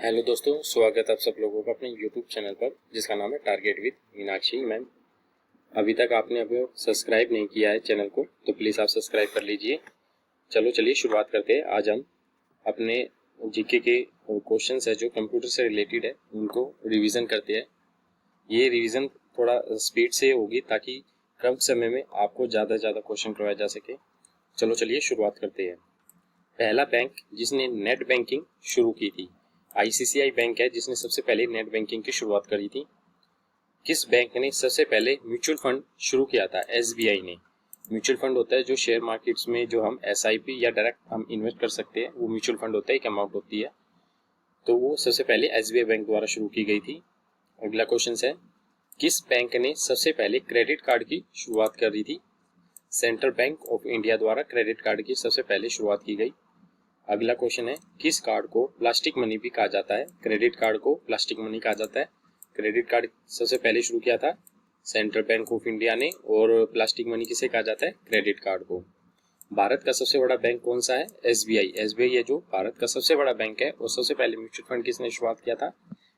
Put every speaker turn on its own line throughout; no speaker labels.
Hello दोस्तों, स्वागत है आप सब लोगों का अपने यूट्यूब चैनल पर जिसका नाम है टारगेट विद मीनाक्षी मैम। अभी तक आपने अभी सब्सक्राइब नहीं किया है चैनल को तो प्लीज़ आप सब्सक्राइब कर लीजिए। चलिए शुरुआत करते हैं। आज हम अपने जीके के क्वेश्चंस है जो कंप्यूटर से रिलेटेड है उनको रिवीजन करते हैं। ये रिवीजन थोड़ा स्पीड से होगी ताकि कम समय में आपको ज़्यादा से ज़्यादा क्वेश्चन करवाया जा सके। चलिए शुरुआत करते हैं। पहला बैंक जिसने नेट बैंकिंग शुरू की थी आईसीआईसीआई बैंक है जिसने सबसे पहले नेट बैंकिंग की शुरुआत करी थी। किस बैंक ने सबसे पहले म्यूचुअल फंड शुरू किया था? एसबीआई ने। म्यूचुअल फंड होता है जो शेयर मार्केट्स में जो हम एसआईपी या डायरेक्ट हम इन्वेस्ट कर सकते हैं, वो म्यूचुअल फंड होता है, एक अमाउंट होती है। तो वो सबसे पहले एसबीआई बैंक द्वारा शुरू की गई थी। अगला क्वेश्चन है, किस बैंक ने सबसे पहले क्रेडिट कार्ड की शुरुआत करी थी? सेंट्रल बैंक ऑफ इंडिया द्वारा क्रेडिट कार्ड की सबसे पहले शुरुआत की गई। अगला क्वेश्चन है, किस कार्ड को प्लास्टिक मनी भी कहा जाता है? क्रेडिट कार्ड को प्लास्टिक मनी कहा जाता है। क्रेडिट कार्ड सबसे पहले शुरू किया था सेंट्रल बैंक ऑफ इंडिया ने, और प्लास्टिक मनी किसे कहा जाता है? क्रेडिट कार्ड को। भारत का सबसे बड़ा बैंक कौन सा है? एसबीआई। एसबीआई है जो भारत का सबसे बड़ा बैंक है, और सबसे पहले म्यूचुअल फंड किसने शुरुआत किया था?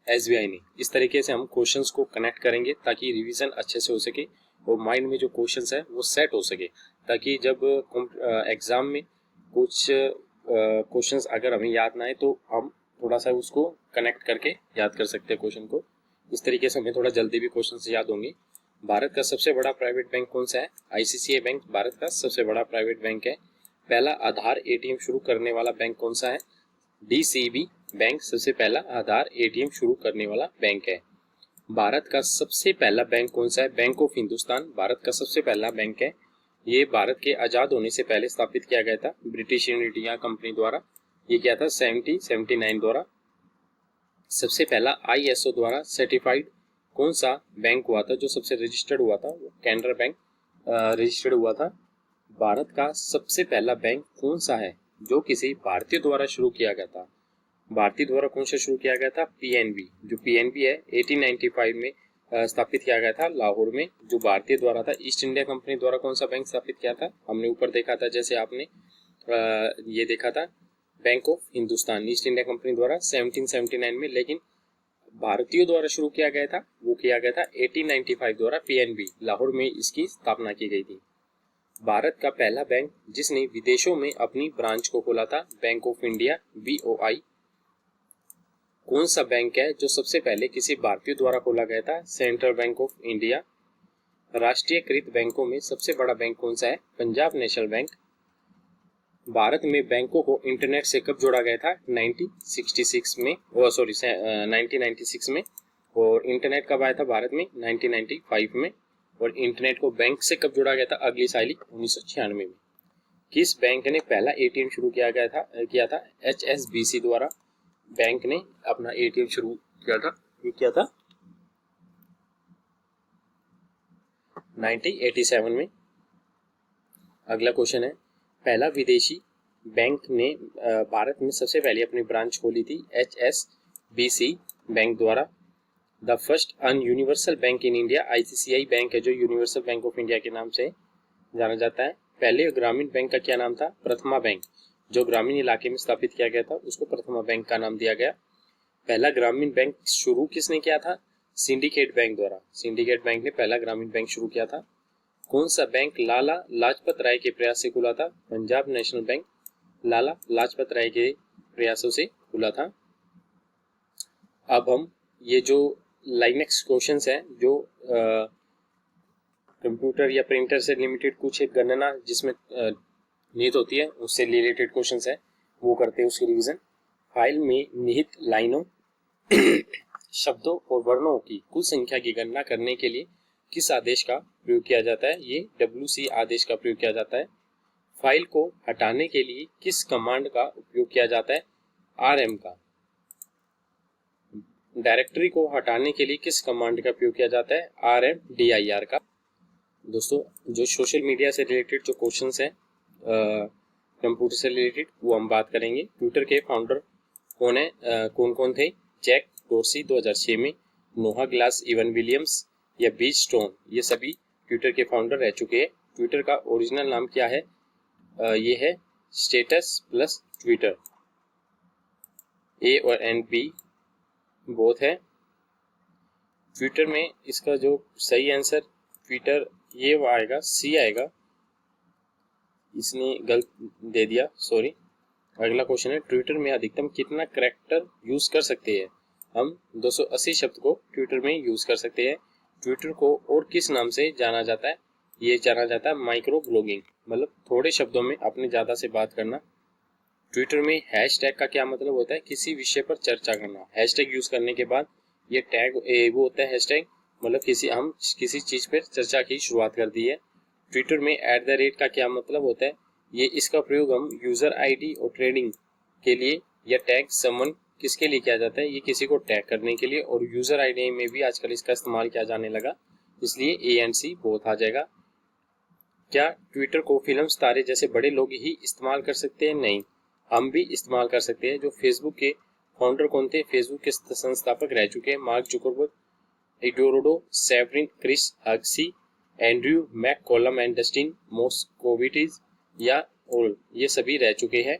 एसबीआई ने। इस तरीके से हम क्वेश्चंस को कनेक्ट करेंगे ताकि रिवीजन अच्छे से हो सके और माइंड में जो क्वेश्चंस है वो सेट हो सके, ताकि जब एग्जाम में कुछ क्वेश्चंस अगर हमें याद ना आए तो हम थोड़ा सा उसको कनेक्ट करके याद कर सकते हैं क्वेश्चन को। इस तरीके से हमें थोड़ा जल्दी भी क्वेश्चंस याद होंगे। भारत का सबसे बड़ा प्राइवेट बैंक कौन सा है? आईसीआईसीआई बैंक भारत का सबसे बड़ा प्राइवेट बैंक है। पहला आधार एटीएम शुरू करने वाला बैंक कौन सा है? डीसीबी बैंक सबसे पहला आधार एटीएम शुरू करने वाला बैंक है। भारत का सबसे पहला बैंक कौन सा है? बैंक ऑफ हिंदुस्तान भारत का सबसे पहला बैंक है। ये भारत के आज़ाद होने से पहले स्थापित किया गया था ब्रिटिश ईस्ट इंडिया कंपनी द्वारा। ये क्या था? 1779 द्वारा। सबसे पहला आईएसओ द्वारा सर्टिफाइड कौन सा बैंक हुआ था? जो सबसे रजिस्टर्ड हुआ था वो कैनरा बैंक रजिस्टर्ड हुआ था। भारत का सबसे पहला बैंक कौन सा है जो किसी भारतीय द्वारा शुरू किया गया था? भारतीय द्वारा कौन सा शुरू किया गया था? पीएनबी। जो पीएनबी है 1895 में स्थापित किया गया था लाहौर में, जो भारतीय द्वारा था। ईस्ट इंडिया कंपनी द्वारा कौन सा बैंक स्थापित किया था? हमने ऊपर देखा था, जैसे आपने ये देखा था bank of Hindustan east India company द्वारा 1779 में, लेकिन भारतीयों द्वारा शुरू किया गया था वो किया गया था 1895 द्वारा। पीएनबी लाहौर में इसकी स्थापना की गई थी। भारत का पहला बैंक जिसने विदेशों में अपनी ब्रांच को खोला था, बैंक ऑफ इंडिया बीओआई। कौन सा बैंक है जो सबसे पहले किसी भारतीय द्वारा खोला गया था? Central bank of India. राष्ट्रीयकृत बैंकों में सबसे बड़ा बैंक कौन सा है? Punjab national bank. भारत में बैंकों को इंटरनेट से कब जोड़ा गया था? 1966 में, 1996 में। और इंटरनेट कब आया था भारत में? 1995 में। और इंटरनेट को बैंक से कब जोड़ा गया था? अगली साल 1996 में। किस बैंक ने पहला एटीएम शुरू किया था? एचएसबीसी द्वारा बैंक ने अपना एटीएम शुरू किया था। ये क्या था? 1987 में। अगला क्वेश्चन है, पहला विदेशी बैंक ने भारत में सबसे पहले अपनी ब्रांच खोली थी एचएसबीसी बैंक द्वारा। The first an universal bank in India ICICI bank है जो यूनिवर्सल बैंक ऑफ इंडिया के नाम से जाना जाता है। पहले ग्रामीण बैंक का क्या नाम था? प्रथमा बैंक। जो ग्रामीण इलाके में स्थापित किया गया था उसको प्रथमा बैंक का नाम दिया गया। पहला ग्रामीण बैंक शुरू किसने किया था? सिंडिकेट बैंक द्वारा। सिंडिकेट बैंक ने पहला ग्रामीण बैंक शुरू किया था। कौन सा बैंक लाला लाजपत राय के प्रयास से खुला था? पंजाब नेशनल बैंक लाला लाजपत राय के प्रयासों से खुला था। अब हम ये जो लाइनेक्स क्वेश्चंस हैं जो कंप्यूटर या प्रिंटर से लिमिटेड कुछ एक गणना जिसमें निहित होती है उससे रिलेटेड क्वेश्चंस है वो करते हैं उसकी रिवीजन। फाइल में निहित लाइनों शब्दों और वर्णों की कुल संख्या की गणना करने के लिए किस आदेश का प्रयोग किया जाता है? ये WC आदेश का प्रयोग किया जाता है। फाइल को हटाने के लिए किस कमांड का उपयोग किया जाता है? RM का। डायरेक्टरी को हटाने के लिए किस कमांड का उपयोग किया जाता है? RMDIR का। दोस्तों, जो सोशल मीडिया से रिलेटेड जो क्वेश्चंस हैं कंप्यूटर से रिलेटेड वो हम बात करेंगे। ट्विटर के फाउंडर कौन है? कौन कौन थे? जैक डोर्सी 2006 में, नोहा ग्लास, इवन विलियम्स या बीज स्टोन, ये सभी ट्विटर के फाउंडर रह चुके हैं। ट्विटर का ओरिजिनल नाम क्या है? ये है स्टेटस प्लस ट्विटर। A और N B बोथ है। ट्विटर में इसका जो सही आंसर ट्विटर ये आएगा, सी आएगा, इसने गलत दे दिया, सॉरी। अगला क्वेश्चन है, ट्विटर में अधिकतम कितना कैरेक्टर यूज कर सकते हैं? हम 280 शब्द को ट्विटर में यूज कर सकते हैं। ट्विटर को और किस नाम से जाना जाता है? ये जाना जाता है माइक्रो ब्लॉगिंग, मतलब थोड़े शब्दों में अपने ज्यादा से बात करना। ट्विटर में हैशटैग का क्या मतलब होता है? किसी विषय पर चर्चा करना। हैशटैग यूज करने के बाद ये टैग वो होता है हैशटैग, मतलब हम किसी चीज पर चर्चा की शुरुआत कर दी है। ट्विटर में @ का क्या मतलब होता है? ये इसका प्रयोग हम यूजर आईडी और ट्रेडिंग के लिए, या टैग समवन किसके लिए किया जाता है? ये किसी को टैग करने के लिए, और यूजर आईडी में भी आजकल इसका इस्तेमाल किया जाने लगा, इसलिए ए एंड सी बोथ आ जाएगा। क्या ट्विटर को फिल्म तारे जैसे बड़े लोग ही इस्तेमाल कर सकते हैं? नहीं, हम भी इस्तेमाल कर सकते हैं। जो फेसबुक के फाउंडर कौन थे? फेसबुक के संस्थापक रह चुके हैं Mark Zuckerberg, Eduardo Saverin, Chris Hughes, Andrew McCollum and Dustin Moskovitz या ओल, ये सभी रह चुके हैं।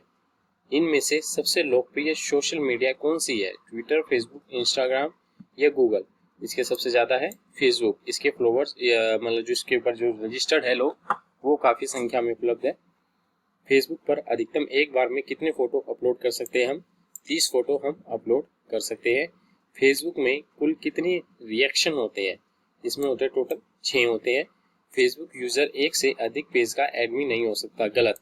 इनमें से सबसे लोकप्रिय सोशल मीडिया कौन सी है? ट्विटर, फेसबुक, इंस्टाग्राम या गूगल? इसके सबसे ज्यादा है फेसबुक। इसके फॉलोअर्स मतलब जो इसके ऊपर जो रजिस्टर्ड है लोग, वो काफी संख्या में उपलब्ध है। फेसबुक पर अधिकतम एक बार में कितने फोटो अपलोड कर सकते हैं हम? 30 फोटो हम अपलोड कर सकते हैं। फेसबुक में कुल कितने रिएक्शन होते हैं? इसमें होते हैं टोटल 6 होते हैं। फेसबुक यूजर एक से अधिक पेज का एडमिन नहीं हो सकता। गलत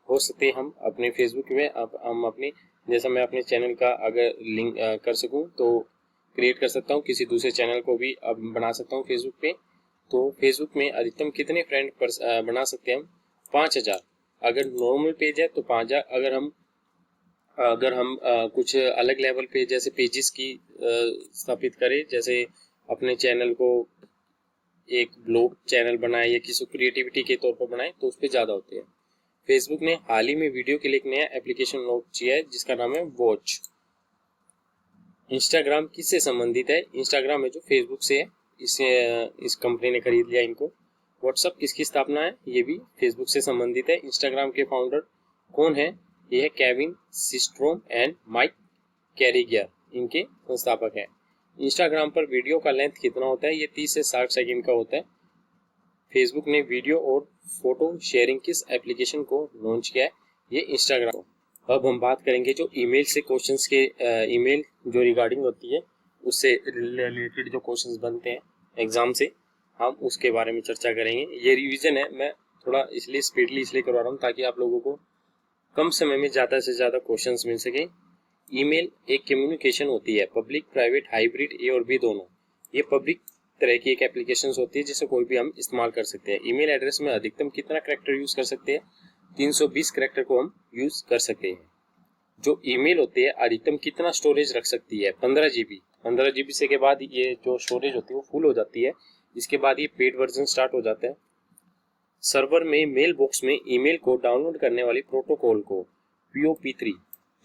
हो सकते हम अपने फेसबुक में, अब हम अपने, जैसा मैं अपने चैनल का अगर लिंक कर सकूं तो क्रिएट कर सकता हूं, किसी दूसरे चैनल को भी अब बना सकता हूं फेसबुक पे। तो फेसबुक में अधिकतम कितने फ्रेंड बना सकते हैं हम? 5000। अगर नॉर्मल पेज है तो 5000। अगर हम कुछ अलग लेवल पे जैसे पेजेस की स्थापित करें, जैसे अपने चैनल को एक ब्लॉग चैनल बनाए या किसी क्रिएटिविटी के तौर पर बनाए, तो उस पर ज़्यादा होते हैं। फेसबुक ने हाल ही में वीडियो के लिए एक नया एप्लीकेशन लॉन्च किया है जिसका नाम है वॉच। इंस्टाग्राम किससे संबंधित है? इंस्टाग्राम है जो फेसबुक से है, इस कंपनी ने खरीद लिया इनको। व्हाट्सएप किसकी स्थापना है? ये भी फेसबुक से संबंधित है। इंस्टाग्राम के फाउंडर कौन है? ये है केविन सिस्ट्रोम एंड माइक कैरिगियर, इनके संस्थापक है। इंस्टाग्राम पर वीडियो का लेंथ कितना होता है? ये 30 से 60 सेकंड का होता है। फेसबुक ने वीडियो और फोटो शेयरिंग किस एप्लीकेशन को लॉन्च किया है? ये इंस्टाग्राम। अब हम बात करेंगे जो ईमेल से क्वेश्चंस के, ईमेल जो रिगार्डिंग होती है उससे रिलेटेड जो क्वेश्चंस बनते हैं एग्जाम से, हम उसके बारे में चर्चा करेंगे। ये रिवीजन है, मैं थोड़ा इसलिए स्पीडली इसलिए करवा रहा हूँ ताकि आप लोगों को कम समय में ज़्यादा से ज़्यादा क्वेश्चंस मिल सके। ईमेल एक कम्युनिकेशन होती है, पब्लिक, प्राइवेट, हाइब्रिड, ए और बी दोनों। ये पब्लिक तरह की एक एप्लीकेशन होती है जिसे कोई भी हम इस्तेमाल कर सकते हैं। ईमेल एड्रेस में अधिकतम कितना कैरेक्टर यूज कर सकते हैं? 320 कैरेक्टर को हम यूज कर सकते हैं। जो ईमेल होती है अधिकतम कितना स्टोरेज रख सकती है? 15 GB। 15 GB से के बाद ये जो स्टोरेज होती है वो फुल हो जाती है, इसके बाद ये पेड वर्जन स्टार्ट हो जाता है। सर्वर में मेल बॉक्स में ईमेल को डाउनलोड करने वाली प्रोटोकॉल को POP3,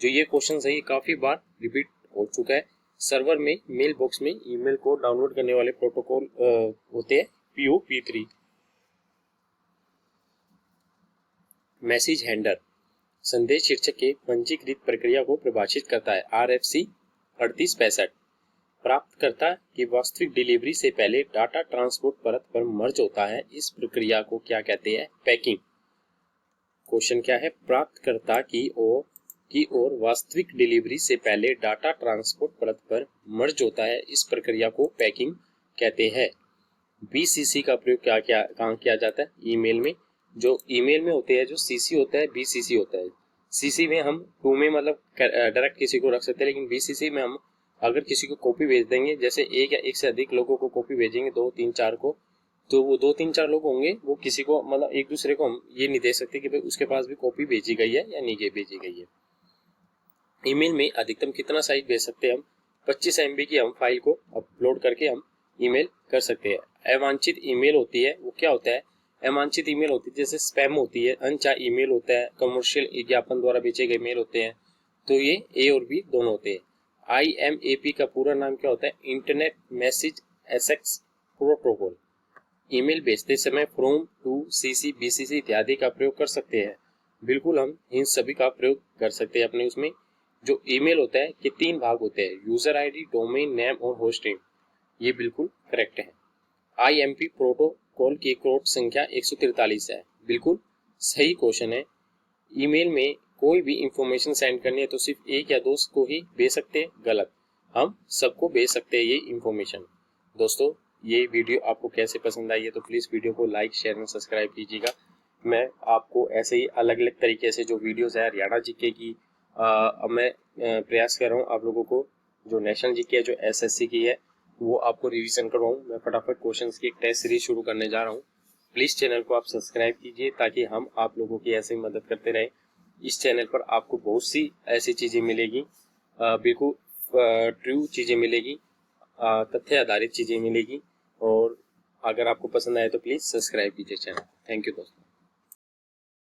जो ये क्वेश्चन है ये काफी बार रिपीट हो चुका है। सर्वर में मेल बॉक्स में ईमेल को डाउनलोड करने वाले प्रोटोकॉल होते हैं POP3। मैसेज हैंडलर संदेश शीर्षक के पंजीकृत प्रक्रिया को परिभाषित करता है। RFC 3865। प्राप्तकर्ता की वास्तविक डिलीवरी से पहले डाटा ट्रांसपोर्ट परत पर मर्ज होता है, इस प्रक्रिया को क्या कहते हैं? पैकिंग। क्वेश्चन क्या है? प्राप्तकर्ता की ओर वास्तविक डिलीवरी से पहले डाटा ट्रांसपोर्ट परत पर मर्ज होता है, इस प्रक्रिया को पैकिंग कहते हैं। BCC का प्रयोग कहाँ किया जाता है? ईमेल में। जो ईमेल में होते हैं जो CC होता है, BCC होता है। CC में हम टू में मतलब डायरेक्ट किसी को रख सकते हैं, लेकिन BCC में हम अगर किसी को कॉपी भेज देंगे, जैसे एक या एक से अधिक लोगों को कॉपी भेजेंगे, 2, 3, 4 को, तो वो 2, 3, 4 लोग होंगे, वो किसी को मतलब एक दूसरे को हम ये नहीं दे सकते कि भाई उसके पास भी कॉपी भेजी गई है या नहीं भेजी गई है। ईमेल में अधिकतम कितना साइज भेज सकते हैं हम? 25 MB की हम फाइल को अपलोड करके हम ईमेल कर सकते हैं। अवांछित ईमेल होती है, वो क्या होता है? अवांछित ईमेल होती है जैसे स्पैम होती है, अनचाहा ईमेल होता है, कमर्शियल विज्ञापन द्वारा बेचे गए मेल होते हैं, तो ये A और B दोनों होते हैं। IMAP का पूरा नाम क्या होता है? Internet message access protocol. Email भेजते समय फ्रॉम, टू, CC, BCC इत्यादि का प्रयोग कर सकते हैं। बिल्कुल हम इन सभी का प्रयोग कर सकते हैं अपने उसमें। जो ईमेल होता है कि 3 भाग होते हैं, यूजर आईडी, डोमेन नेम और होस्ट नेम। ये बिल्कुल करेक्ट है। IMP प्रोटोकॉल की कोड संख्या 143 है, बिल्कुल सही क्वेश्चन है। ईमेल में कोई भी इंफॉर्मेशन सेंड करनी है तो सिर्फ एक या दो को ही भेज सकते हैं, गलत, हम सबको भेज सकते हैं ये इंफॉर्मेशन। दोस्तों, ये वीडियो आपको कैसे पसंद आई है तो प्लीज़ वीडियो को लाइक, शेयर और सब्सक्राइब कीजिएगा। मैं आपको ऐसे ही अलग अलग तरीके से जो वीडियोस है हरियाणा जीके की अब मैं प्रयास कर रहा हूँ आप लोगों को जो नेशनल जीके है, जो SSC की है, वो आपको रिवीजन करवाऊँ। मैं फटाफट क्वेश्चंस की एक टेस्ट सीरीज शुरू करने जा रहा हूँ। प्लीज़ चैनल को आप सब्सक्राइब कीजिए ताकि हम आप लोगों की ऐसे ही मदद करते रहें। इस चैनल पर आपको बहुत सी ऐसी चीज़ें मिलेगी, बिल्कुल ट्रू चीज़ें मिलेगी, तथ्य आधारित चीज़ें मिलेगी। और अगर आपको पसंद आए तो प्लीज़ सब्सक्राइब कीजिए चैनल। थैंक यू दोस्तों।